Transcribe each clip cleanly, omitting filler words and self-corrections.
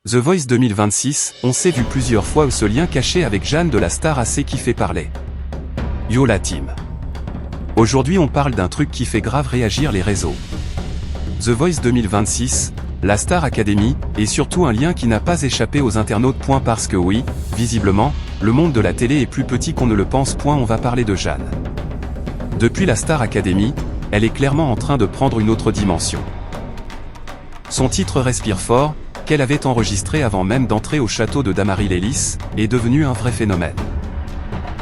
The Voice 2026, on s'est vu plusieurs fois ce lien caché avec Jeanne de la Star AC qui fait parler. Yo la team. Aujourd'hui on parle d'un truc qui fait grave réagir les réseaux. The Voice 2026, la Star Academy, et surtout un lien qui n'a pas échappé aux internautes. Parce que oui, visiblement, le monde de la télé est plus petit qu'on ne le pense. On va parler de Jeanne. Depuis la Star Academy, elle est clairement en train de prendre une autre dimension. Son titre Respire fort, qu'elle avait enregistré avant même d'entrer au château de Damary-Lélis, est devenu un vrai phénomène.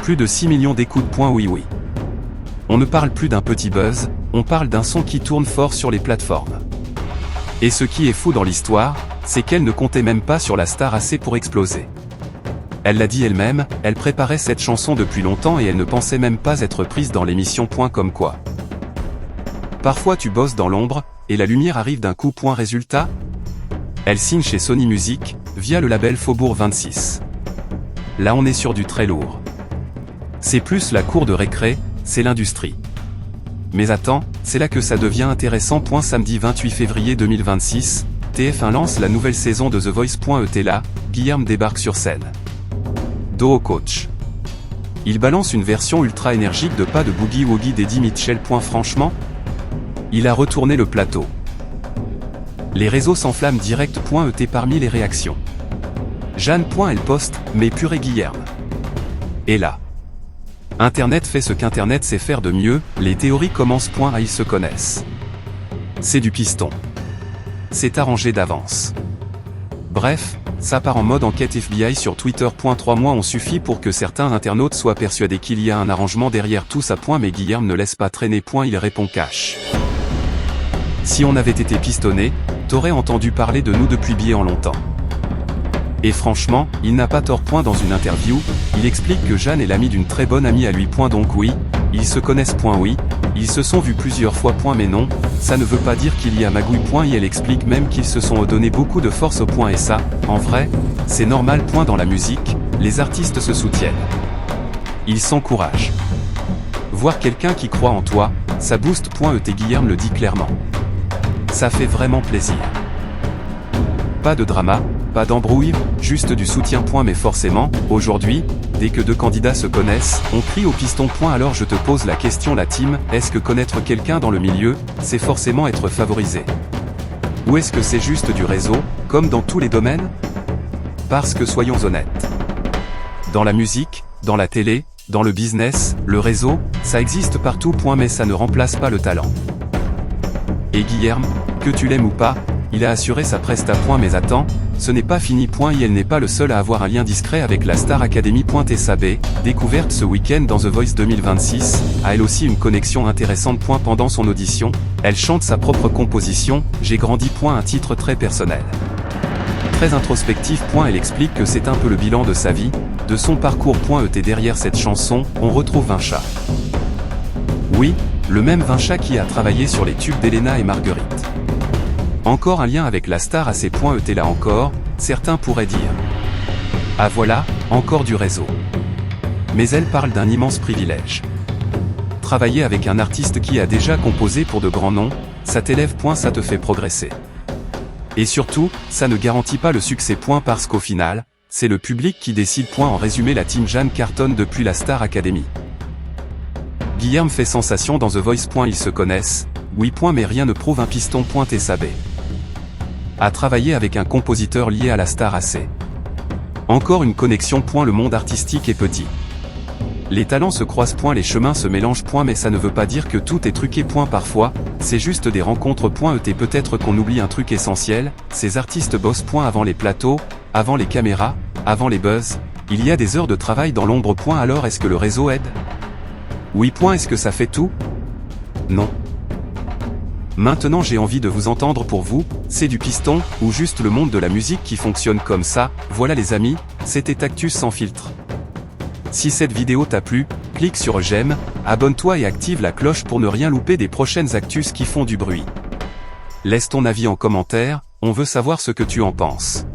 Plus de 6 millions d'écoutes. Oui. On ne parle plus d'un petit buzz, on parle d'un son qui tourne fort sur les plateformes. Et ce qui est fou dans l'histoire, c'est qu'elle ne comptait même pas sur la Star AC pour exploser. Elle l'a dit elle-même, elle préparait cette chanson depuis longtemps et elle ne pensait même pas être prise dans l'émission. Comme quoi. Parfois tu bosses dans l'ombre, et la lumière arrive d'un coup. Résultat, elle signe chez Sony Music, via le label Faubourg 26. Là on est sur du très lourd. C'est plus la cour de récré, c'est l'industrie. Mais attends, c'est là que ça devient intéressant. Samedi 28 février 2026, TF1 lance la nouvelle saison de The Voice. Et là, Guilherme débarque sur scène. Dos au coach. Il balance une version ultra énergique de Pas de Boogie Woogie d'Eddie Mitchell. Franchement, il a retourné le plateau. Les réseaux s'enflamment direct. Parmi les réactions. Jeanne. Elle poste, mais purée Guilherme. Et là. Internet fait ce qu'Internet sait faire de mieux, les théories commencent. Ils se connaissent. C'est du piston. C'est arrangé d'avance. Bref, ça part en mode enquête FBI sur Twitter. 3 mois ont suffi pour que certains internautes soient persuadés qu'il y a un arrangement derrière tout ça. Mais Guilherme ne laisse pas traîner. Il répond cash. Si on avait été pistonné, t'aurais entendu parler de nous depuis bien longtemps. Et franchement, il n'a pas tort. Dans une interview, il explique que Jeanne est l'amie d'une très bonne amie à lui. Donc oui, ils se connaissent. Oui, ils se sont vus plusieurs fois. Mais non, ça ne veut pas dire qu'il y a magouille. Et elle explique même qu'ils se sont donné beaucoup de force au point. Et ça, en vrai, c'est normal. Dans la musique, les artistes se soutiennent. Ils s'encouragent. Voir quelqu'un qui croit en toi, ça booste. Et Guilherme le dit clairement. Ça fait vraiment plaisir. Pas de drama, pas d'embrouille, juste du soutien. Mais forcément, aujourd'hui, dès que deux candidats se connaissent, on crie au piston. Alors je te pose la question la team, est-ce que connaître quelqu'un dans le milieu, c'est forcément être favorisé? Ou est-ce que c'est juste du réseau, comme dans tous les domaines? Parce que soyons honnêtes. Dans la musique, dans la télé, dans le business, le réseau, ça existe partout. Mais ça ne remplace pas le talent. Et Guilherme, que tu l'aimes ou pas, il a assuré sa presta. Mais attends, ce n'est pas fini. Et elle n'est pas le seul à avoir un lien discret avec la Star Academy. SAB, découverte ce week-end dans The Voice 2026, a elle aussi une connexion intéressante. Pendant son audition, elle chante sa propre composition, J'ai grandi. Un titre très personnel. Très introspectif. Elle explique que c'est un peu le bilan de sa vie, de son parcours. Et derrière cette chanson, on retrouve Vinchat. Oui, le même Vinchat qui a travaillé sur les tubes d'Elena et Marguerite. Encore un lien avec la Star AC. Et là encore, certains pourraient dire. Ah voilà, encore du réseau. Mais elle parle d'un immense privilège. Travailler avec un artiste qui a déjà composé pour de grands noms, ça t'élève. Ça te fait progresser. Et surtout, ça ne garantit pas le succès. Parce qu'au final, c'est le public qui décide. En résumé, la team Jeanne cartonne depuis la Star Academy. Guilherme fait sensation dans The Voice. Ils se connaissent, oui. Mais rien ne prouve un piston. SAB. A travaillé avec un compositeur lié à la Star AC. Encore une connexion. Le monde artistique est petit. Les talents se croisent. Les chemins se mélangent. Mais ça ne veut pas dire que tout est truqué. Parfois, c'est juste des rencontres. Et peut-être qu'on oublie un truc essentiel, ces artistes bossent. Avant les plateaux, avant les caméras, avant les buzz, il y a des heures de travail dans l'ombre. Alors est-ce que le réseau aide? Oui. Est-ce que ça fait tout? Non. Maintenant j'ai envie de vous entendre. Pour vous, c'est du piston, ou juste le monde de la musique qui fonctionne comme ça? Voilà les amis, c'était Actus sans filtre. Si cette vidéo t'a plu, clique sur j'aime, abonne-toi et active la cloche pour ne rien louper des prochaines actus qui font du bruit. Laisse ton avis en commentaire, on veut savoir ce que tu en penses.